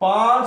5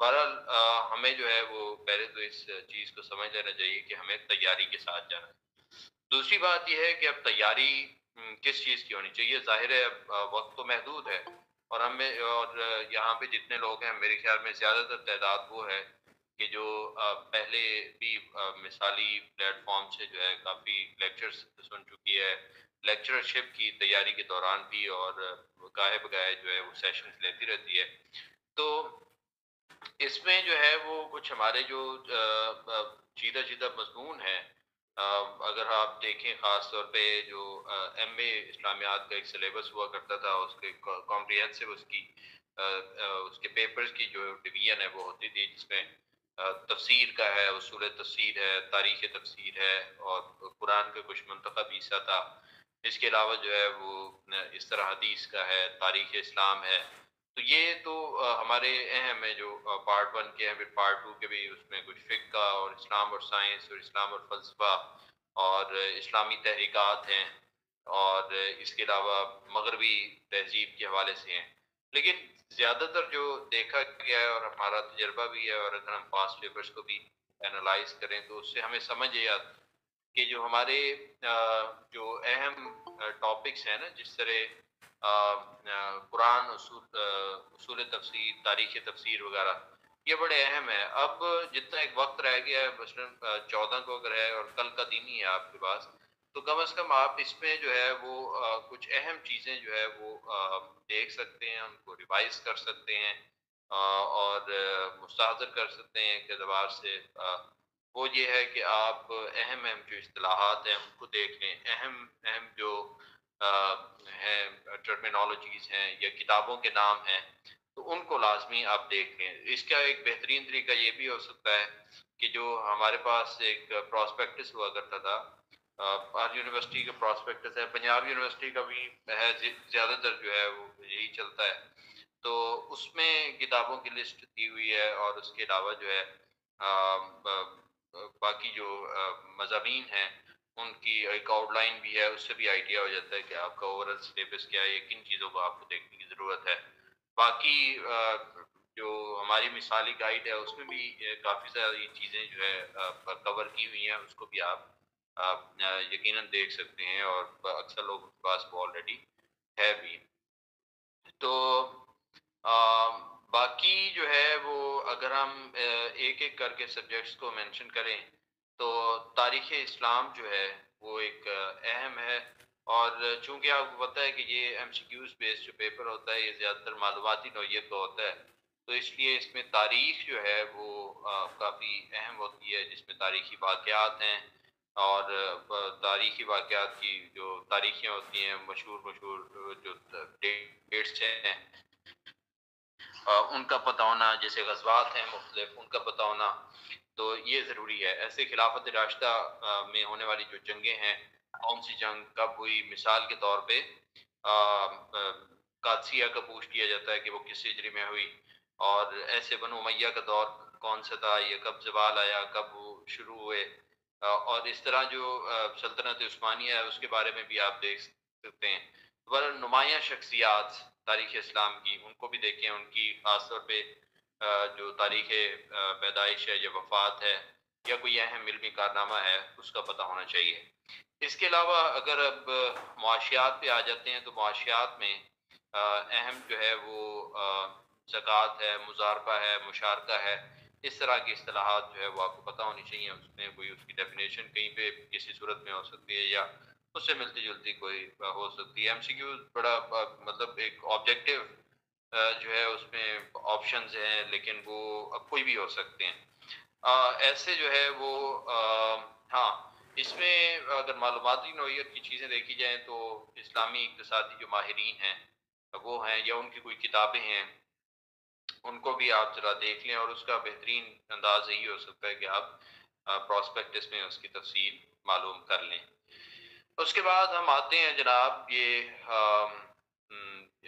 بہرحال ہمیں جو ہے وہ پہلے تو اس چیز کو سمجھ لینا چاہیے کہ ہمیں تیاری کے ساتھ جانا ہے۔ دوسری بات یہ ہے کہ اب تیاری کس چیز کی ہونی چاہیے؟ ظاہر ہے اب وقت تو محدود ہے، اور ہمیں اور یہاں پہ جتنے لوگ ہیں میرے خیال میں زیادہ تر تعداد وہ ہے کہ جو پہلے بھی مثالی پلیٹ فارم سے جو ہے کافی لیکچرز سن چکی ہے، لیکچرشپ کی تیاری کے دوران بھی، اور گاہے بگاہے جو ہے وہ سیشنز لیتی رہتی ہے۔ تو اس میں جو ہے وہ کچھ ہمارے جو چیدہ چیدہ مضمون ہیں، اگر آپ دیکھیں خاص طور پہ جو ایم اے اسلامیات کا ایک سلیبس ہوا کرتا تھا، اس کے کمپریہنسو اس کے پیپرز کی جو ڈویژن ہے وہ ہوتی تھی، جس میں تفسیر کا ہے، اصول تفسیر ہے، تاریخ تفسیر ہے، اور قرآن کا کچھ منتخب حصہ تھا۔ اس کے علاوہ جو ہے وہ اس طرح حدیث کا ہے، تاریخ اسلام ہے۔ تو یہ تو ہمارے اہم ہے جو پارٹ ون کے ہیں، پھر پارٹ ٹو کے بھی اس میں کچھ فقہ اور اسلام اور سائنس اور اسلام اور فلسفہ اور اسلامی تحریکات ہیں، اور اس کے علاوہ مغربی تہذیب کے حوالے سے ہیں۔ لیکن زیادہ تر جو دیکھا گیا ہے اور ہمارا تجربہ بھی ہے، اور اگر ہم پاس پیپرز کو بھی اینالائز کریں تو اس سے ہمیں سمجھ یہ آتا کہ جو ہمارے جو اہم ٹاپکس ہیں نا، جس طرح قرآن، اصول تفسیر، تاریخ تفسیر وغیرہ، یہ بڑے اہم ہیں۔ اب جتنا ایک وقت رہ گیا ہے، مثلاً 14 کو اگر ہے اور کل کا دن ہی ہے آپ کے پاس، تو کم از کم آپ اس میں جو ہے وہ کچھ اہم چیزیں جو ہے وہ دیکھ سکتے ہیں، ان کو ریوائز کر سکتے ہیں، اور مستحضر کر سکتے ہیں ایک اعتبار سے۔ وہ یہ ہے کہ آپ اہم اہم جو اصطلاحات ہیں ان کو دیکھ لیں، اہم اہم جو ہیں ٹرمینالوجیز ہیں یا کتابوں کے نام ہیں، تو ان کو لازمی آپ دیکھ لیں۔ اس کا ایک بہترین طریقہ یہ بھی ہو سکتا ہے کہ جو ہمارے پاس ایک پراسپیکٹس ہوا کرتا تھا، ہر یونیورسٹی کا پراسپیکٹس ہے، پنجاب یونیورسٹی کا بھی ہے، زیادہ تر جو ہے وہ یہی چلتا ہے۔ تو اس میں کتابوں کی لسٹ دی ہوئی ہے، اور اس کے علاوہ جو ہے باقی جو مضامین ہیں ان کی ایک آؤٹ لائن بھی ہے، اس سے بھی آئیڈیا ہو جاتا ہے کہ آپ کا اوورل سلیبس کیا ہے، کن چیزوں کو آپ کو دیکھنے کی ضرورت ہے۔ باقی جو ہماری مثالی گائیڈ ہے اس میں بھی کافی ساری چیزیں جو ہے کور کی ہوئی ہیں، اس کو بھی آپ یقیناً دیکھ سکتے ہیں، اور اکثر لوگوں کے پاس وہ آلریڈی ہے بھی۔ تو باقی جو ہے وہ اگر ہم ایک ایک کر کے سبجیکٹس کو مینشن کریں تو تاریخ اسلام جو ہے وہ ایک اہم ہے، اور چونکہ آپ کو پتہ ہے کہ یہ ایم سی کیوز بیس جو پیپر ہوتا ہے یہ زیادہ تر معلوماتی نوعیت کا ہوتا ہے، تو اس لیے اس میں تاریخ جو ہے وہ کافی اہم ہوتی ہے، جس میں تاریخی واقعات ہیں، اور تاریخی واقعات کی جو تاریخیں ہوتی ہیں، مشہور مشہور جو ڈیٹس ہیں ان کا پتہ ہونا، جیسے غزوات ہیں مختلف ان کا پتہ ہونا، تو یہ ضروری ہے۔ ایسے خلافت راشدہ میں ہونے والی جو جنگیں ہیں، کون سی جنگ کب ہوئی، مثال کے طور پہ قادسیہ کا پوچھ لیا جاتا ہے کہ وہ کس ہجری میں ہوئی، اور ایسے بنو امیہ کا دور کون سا تھا، یہ کب زوال آیا، کب وہ شروع ہوئے، اور اس طرح جو سلطنت عثمانیہ ہے اس کے بارے میں بھی آپ دیکھ سکتے ہیں۔ نمایاں شخصیات تاریخ اسلام کی، ان کو بھی دیکھیں، ان کی خاص طور پہ جو تاریخ پیدائش ہے یا وفات ہے یا کوئی اہم علمی کارنامہ ہے اس کا پتہ ہونا چاہیے۔ اس کے علاوہ اگر اب معاشیات پہ آ جاتے ہیں تو معاشیات میں اہم جو ہے وہ زکوٰۃ ہے، مضاربہ ہے، مشارکہ ہے، اس طرح کی اصطلاحات جو ہے وہ آپ کو پتہ ہونی چاہیے۔ اس میں کوئی اس کی ڈیفینیشن کہیں پہ کسی صورت میں ہو سکتی ہے یا اس سے ملتی جلتی کوئی ہو سکتی ہے۔ ایم سی کیو بڑا مطلب ایک آبجیکٹیو جو ہے اس میں آپشنز ہیں، لیکن وہ اب کوئی بھی ہو سکتے ہیں۔ ایسے جو ہے وہ ہاں، اس میں اگر معلوماتی نوعیت کی چیزیں دیکھی جائیں تو اسلامی اقتصادی جو ماہرین ہیں وہ ہیں، یا ان کی کوئی کتابیں ہیں، ان کو بھی آپ ذرا دیکھ لیں، اور اس کا بہترین انداز یہی ہو سکتا ہے کہ آپ پراسپیکٹس میں اس کی تفصیل معلوم کر لیں۔ اس کے بعد ہم آتے ہیں جناب یہ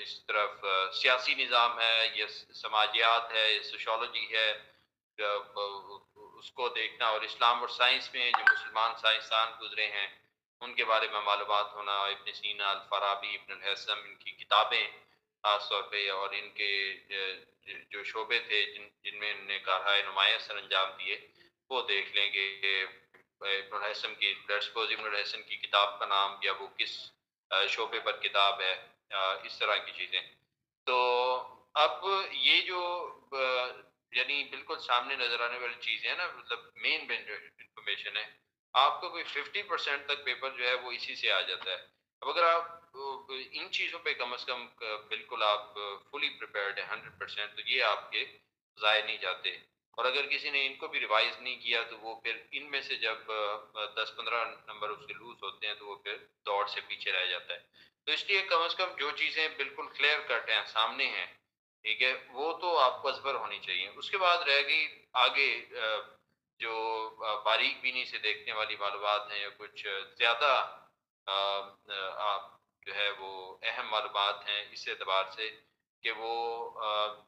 اس طرف سیاسی نظام ہے، یہ سماجیات ہے، یہ سوشولوجی ہے، اس کو دیکھنا، اور اسلام اور سائنس میں جو مسلمان سائنسدان گزرے ہیں ان کے بارے میں معلومات ہونا، ابن سینا، الفارابی، ابن الہیثم، ان کی کتابیں خاص طور پہ، اور ان کے جو شعبے تھے جن میں انہوں نے کارہائے نمایاں اثر انجام دیے، وہ دیکھ لیں گے کہ ابن الحسن کی ابن الحسن کی کتاب کا نام، یا وہ کس شعبے پر کتاب ہے، اس طرح کی چیزیں. تو اب یہ جو یعنی بالکل سامنے نظر آنے والی چیزیں ہیں نا، مطلب مین جو انفارمیشن ہے، آپ کو کوئی 50% تک پیپر جو ہے وہ اسی سے آ جاتا ہے. اب اگر آپ ان چیزوں پہ کم از کم بالکل آپ فلی پریپیئرڈ ہے 100%، تو یہ آپ کے ضائع نہیں جاتے. اور اگر کسی نے ان کو بھی ریوائز نہیں کیا تو وہ پھر ان میں سے جب 10-15 نمبر اس کے لوز ہوتے ہیں تو وہ پھر دوڑ سے پیچھے رہ جاتا ہے. تو اس لیے کم از کم جو چیزیں بالکل کلیئر کٹ ہیں، سامنے ہیں، ٹھیک ہے، وہ تو آپ کو ازبر ہونی چاہیے. اس کے بعد رہ گئی آگے جو باریک بینی سے دیکھنے والی معلومات ہیں، یا کچھ زیادہ آپ جو ہے وہ اہم معلومات ہیں اس اعتبار سے کہ وہ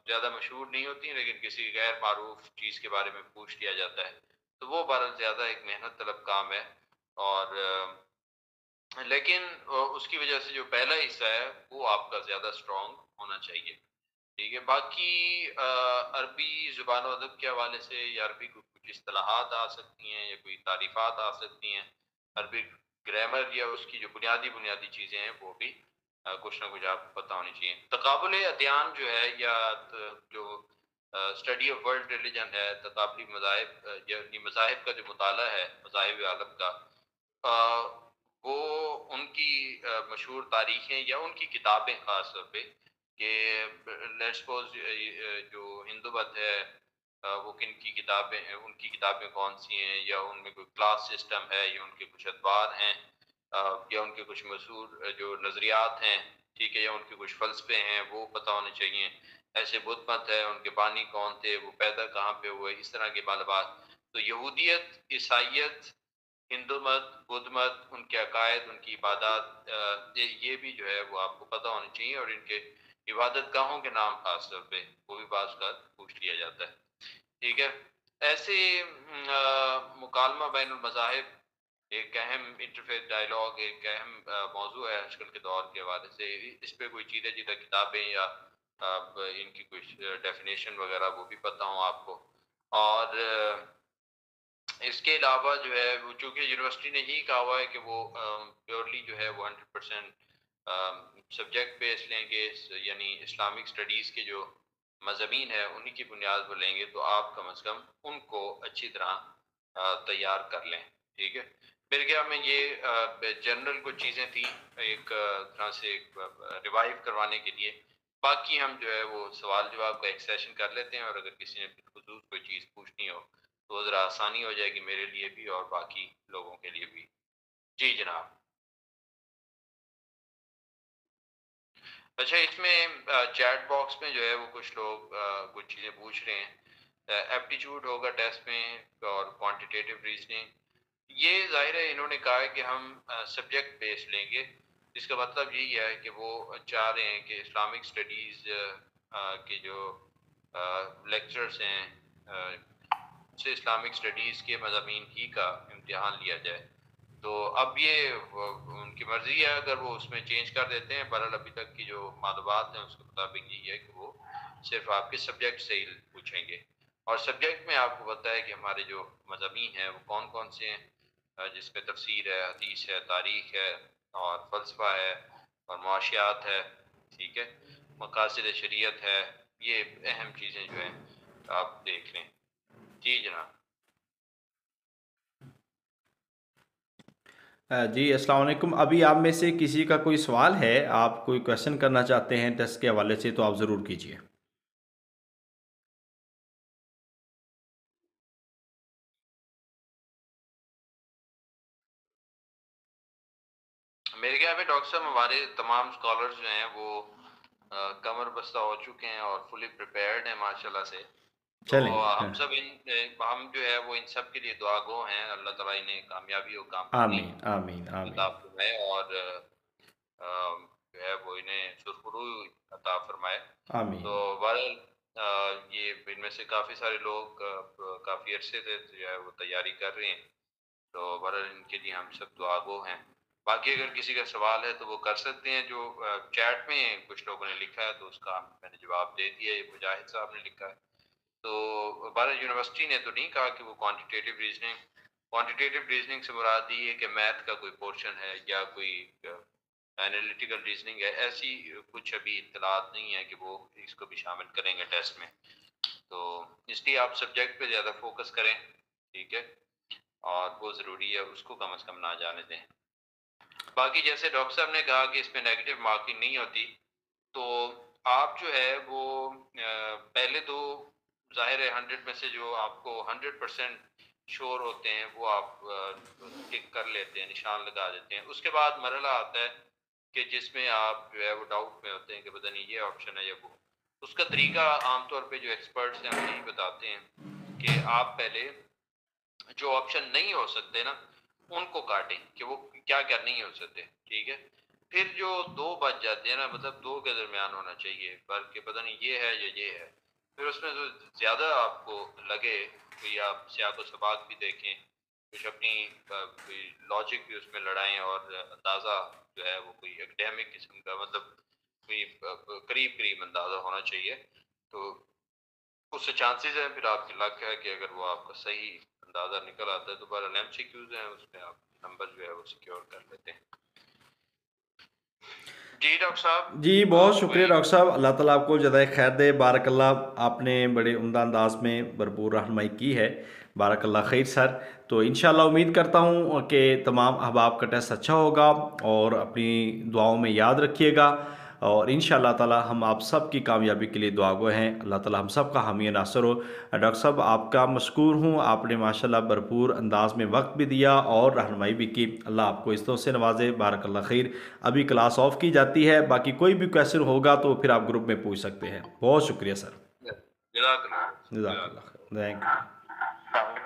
زیادہ مشہور نہیں ہوتی ہیں، لیکن کسی غیر معروف چیز کے بارے میں پوچھ لیا جاتا ہے، تو وہ بہرحال زیادہ ایک محنت طلب کام ہے. اور لیکن اس کی وجہ سے جو پہلا حصہ ہے وہ آپ کا زیادہ اسٹرانگ ہونا چاہیے. ٹھیک ہے. باقی عربی زبان و ادب کے حوالے سے، یا عربی کو کچھ اصطلاحات آ سکتی ہیں، یا کوئی تعریفات آ سکتی ہیں، عربی گرامر یا اس کی جو بنیادی چیزیں ہیں وہ بھی کچھ نہ کچھ آپ کو پتہ ہونی چاہیے. تقابل ادیان جو ہے، یا جو اسٹڈی آف ورلڈ ریلیجن ہے، تقابلی مذاہب، یعنی مذاہب کا جو مطالعہ ہے، مذاہب عالم کا، وہ ان کی مشہور تاریخیں یا ان کی کتابیں خاص طور پہ، کہ لیٹ سپوز جو ہندو مت ہے، وہ کن کی کتابیں ہیں، ان کی کتابیں کون سی ہیں، یا ان میں کوئی کلاس سسٹم ہے، یا ان کے کچھ ادوار ہیں، یا ان کے کچھ مشہور جو نظریات ہیں، ٹھیک ہے، یا ان کے کچھ فلسفے ہیں، وہ پتہ ہونے چاہیے. ایسے بدھ مت ہے، ان کے بانی کون تھے، وہ پیدا کہاں پہ ہوئے، اس طرح کے معلومات. تو یہودیت، عیسائیت، ہندو مت، بدھ مت، ان کے عقائد، ان کی عبادات، یہ بھی جو ہے وہ آپ کو پتہ ہونی چاہیے. اور ان کے عبادت گاہوں کے نام خاص طور پہ وہ بھی بعض کا پوچھ لیا جاتا ہے. ٹھیک ہے. ایسے مکالمہ بین المذاہب ایک اہم انٹرفیس ڈائلاگ، ایک اہم موضوع ہے آج کل کے دور کے حوالے سے. اس پہ کوئی چیزیں جیسے کتابیں یا ان کی کچھ ڈیفینیشن وغیرہ وہ بھی پتہ ہوں آپ کو. اور اس کے علاوہ جو ہے وہ، چونکہ یونیورسٹی نے یہی کہا ہوا ہے کہ وہ پیورلی جو ہے وہ 100% سبجیکٹ بیس لیں گے، یعنی اسلامک اسٹڈیز کے جو مضامین ہے انہی کی بنیاد پر لیں گے، تو آپ کم از کم ان کو اچھی طرح تیار کر لیں. ٹھیک ہے. میرے خیال میں یہ جنرل کچھ چیزیں تھیں ایک طرح سے ریوائیو کروانے کے لیے. باقی ہم جو ہے وہ سوال جواب کا ایک سیشن کر لیتے ہیں، اور اگر کسی نے بالخصوص کوئی چیز پوچھنی ہو تو ذرا آسانی ہو جائے گی میرے لیے بھی اور باقی لوگوں کے لیے بھی. جی جناب. اچھا، اس میں چیٹ باکس میں جو ہے وہ کچھ لوگ کچھ چیزیں پوچھ رہے ہیں. ایپٹیچیوڈ ہوگا ٹیسٹ میں، اور کوانٹیٹیو ریزننگ. یہ ظاہر ہے انہوں نے کہا ہے کہ ہم سبجیکٹ بیس لیں گے، جس کا مطلب یہی ہے کہ وہ چاہ رہے ہیں کہ اسلامک اسٹڈیز کے جو لیکچرز ہیں سے اسلامک اسٹڈیز کے مضامین ہی کا امتحان لیا جائے. تو اب یہ ان کی مرضی ہے، اگر وہ اس میں چینج کر دیتے ہیں. بہرحال ابھی تک کی جو معلومات ہیں اس کے مطابق یہی ہے کہ وہ صرف آپ کے سبجیکٹ سے ہی پوچھیں گے. اور سبجیکٹ میں آپ کو پتہ ہے کہ ہمارے جو مضامین ہیں وہ کون کون سے ہیں، جس میں تفسیر ہے، حدیث ہے، تاریخ ہے، اور فلسفہ ہے، اور معاشیات ہے. ٹھیک ہے. مقاصد شریعت ہے. یہ اہم چیزیں جو ہیں آپ دیکھ لیں. جی جناب. جی السلام علیکم. ابھی آپ میں سے کسی کا کوئی سوال ہے، آپ کوئی کویشچن کرنا چاہتے ہیں ٹیسٹ کے حوالے سے، تو آپ ضرور کیجیے. میرے خیال میں ڈاکٹر صاحب ہمارے تمام اسکالرز جو ہیں وہ کمر بستہ ہو چکے ہیں اور فلی پریپیئرڈ ہیں ماشاءاللہ سے. تو چلیں. ہم جو ہے وہ ان سب کے لیے دعا گو ہیں. اللہ تعالیٰ انہیں کامیابی اور کامرانی آمین آمین عطا آمین فرمائے، اور جو ہے وہ انہیں سرخرو عطا فرمائے. آمین. تو بہرحال یہ ان میں سے کافی سارے لوگ کافی عرصے سے جو ہے وہ تیاری کر رہے ہیں. تو بہرحال ان کے لیے ہم سب دعا گو ہیں. باقی اگر کسی کا سوال ہے تو وہ کر سکتے ہیں. جو چیٹ میں کچھ لوگوں نے لکھا ہے تو اس کا میں نے جواب دے دیا. یہ مجاہد صاحب نے لکھا ہے. تو بھارت یونیورسٹی نے تو نہیں کہا کہ وہ کوانٹیٹیو ریزننگ سے مراد یہ ہے کہ میتھ کا کوئی پورشن ہے یا کوئی انالیٹیکل ریزننگ ہے. ایسی کچھ ابھی اطلاعات نہیں ہے کہ وہ اس کو بھی شامل کریں گے ٹیسٹ میں. تو اس لیے آپ سبجیکٹ پہ زیادہ فوکس کریں, ٹھیک ہے, اور وہ ضروری ہے, اس کو کم از کم نہ جانے دیں. باقی جیسے ڈاکٹر صاحب نے کہا کہ اس میں نیگیٹو مارکنگ نہیں ہوتی, تو آپ جو ہے وہ پہلے تو ظاہر ہے 100 میں سے جو آپ کو 100% شور ہوتے ہیں وہ آپ ٹک کر لیتے ہیں, نشان لگا دیتے ہیں. اس کے بعد مرحلہ آتا ہے کہ جس میں آپ جو ہے وہ ڈاؤٹ میں ہوتے ہیں کہ پتہ نہیں یہ آپشن ہے یا وہ. اس کا طریقہ عام طور پہ جو ایکسپرٹس ہیں وہ یہی بتاتے ہیں کہ آپ پہلے جو آپشن نہیں ہو سکتے نا ان کو کاٹیں کہ وہ کیا کیا نہیں ہو سکتے, ٹھیک ہے. پھر جو دو بچ جاتے ہیں نا, مطلب دو کے درمیان ہونا چاہیے, بلکہ پتہ نہیں یہ ہے یا یہ ہے. پھر اس میں جو زیادہ آپ کو لگے کوئی آپ سیاق و سباق بھی دیکھیں, کچھ اپنی کوئی لاجک بھی اس میں لڑائیں, اور اندازہ جو ہے وہ کوئی اکیڈیمک قسم کا, مطلب کوئی قریب اندازہ ہونا چاہیے. تو اس سے چانسز ہیں, پھر آپ کی لک ہے کہ اگر وہ آپ کا صحیح اندازہ نکل آتا ہے تو بارہ ایم سی کیوز ہیں, اس میں آپ نمبر جو ہے وہ سیکیور کر لیتے ہیں. جی ڈاکٹر صاحب. جی بہت شکریہ ڈاکٹر صاحب, اللہ تعالیٰ آپ کو جزائے خیر دے. بارک اللہ, آپ نے بڑے عمدہ انداز میں بھرپور رہنمائی کی ہے. بارک اللہ خیر سر. تو انشاءاللہ امید کرتا ہوں کہ تمام احباب کا ٹیسٹ اچھا ہوگا, اور اپنی دعاؤں میں یاد رکھیے گا, اور انشاءاللہ تعالیٰ ہم آپ سب کی کامیابی کے لیے دعا گو ہیں. اللہ تعالیٰ ہم سب کا حامی ناصر ہو. ڈاکٹر صاحب آپ کا مشکور ہوں, آپ نے ماشاءاللہ بھرپور انداز میں وقت بھی دیا اور رہنمائی بھی کی. اللہ آپ کو عزتوں سے نوازے. بارک اللہ خیر. ابھی کلاس آف کی جاتی ہے, باقی کوئی بھی کویشچن ہوگا تو پھر آپ گروپ میں پوچھ سکتے ہیں. بہت شکریہ سر. جزاک اللہ. جزاک اللہ خیر. Thank you.